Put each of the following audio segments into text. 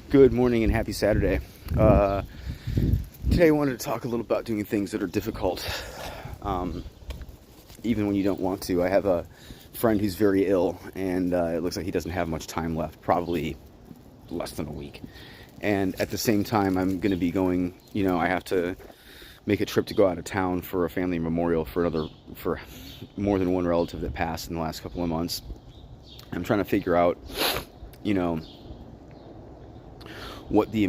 Good morning and happy Saturday. Today I wanted to talk a little about doing things that are difficult, even when you don't want to. I have a friend who's very ill, and it looks like he doesn't have much time left, probably less than a week. And at the same time, I'm going to be going, I have to make a trip to go out of town for a family memorial for more than one relative that passed in the last couple of months. I'm trying to figure out, you know, what the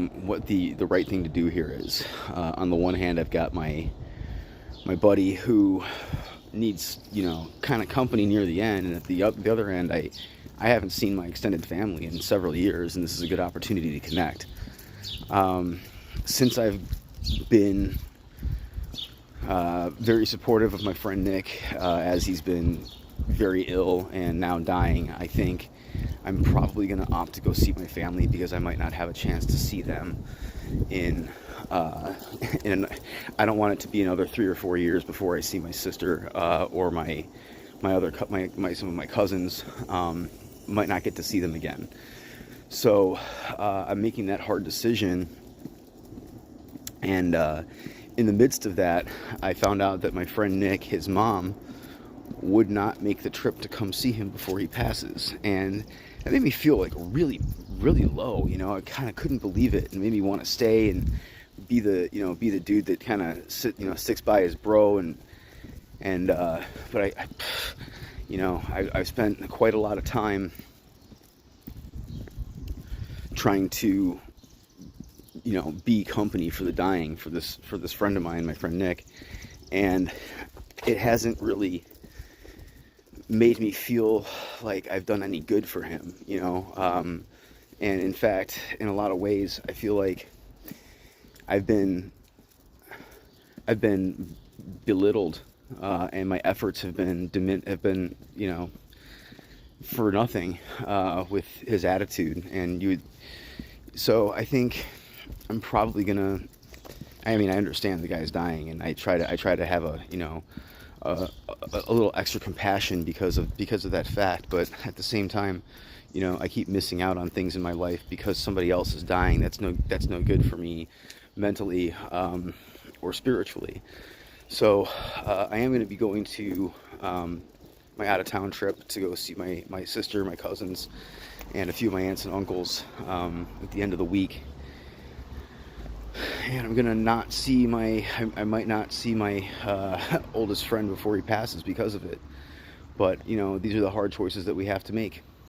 right thing to do here is. On the one hand, I've got my buddy who needs kind of company near the end, and at the other end, I haven't seen my extended family in several years, and this is a good opportunity to connect. Since I've been very supportive of my friend Nick as he's been very ill and now dying, I think I'm probably going to opt to go see my family because I might not have a chance to see them in I don't want it to be another 3 or 4 years before I see my sister or my some of my cousins. Might not get to see them again. So I'm making that hard decision, and in the midst of that, I found out that my friend Nick, his mom, would not make the trip to come see him before he passes, and that made me feel like really, really low. I kind of couldn't believe it, and made me want to stay and be the dude that kind of sticks by his bro, but I've spent quite a lot of time trying to be company for the dying for this friend of mine, my friend Nick, and it hasn't really made me feel like I've done any good for him, and in fact, in a lot of ways, I feel like I've been belittled, and my efforts have been for nothing with his attitude. And so I think I'm probably gonna. I understand the guy's dying, and I try to have a little extra compassion because of that fact. But at the same time, I keep missing out on things in my life because somebody else is dying. That's no good for me mentally or spiritually. So I am going to be going to my out-of-town trip to go see my sister, my cousins, and a few of my aunts and uncles at the end of the week. And I'm gonna not see I might not see my oldest friend before he passes because of it. But these are the hard choices that we have to make.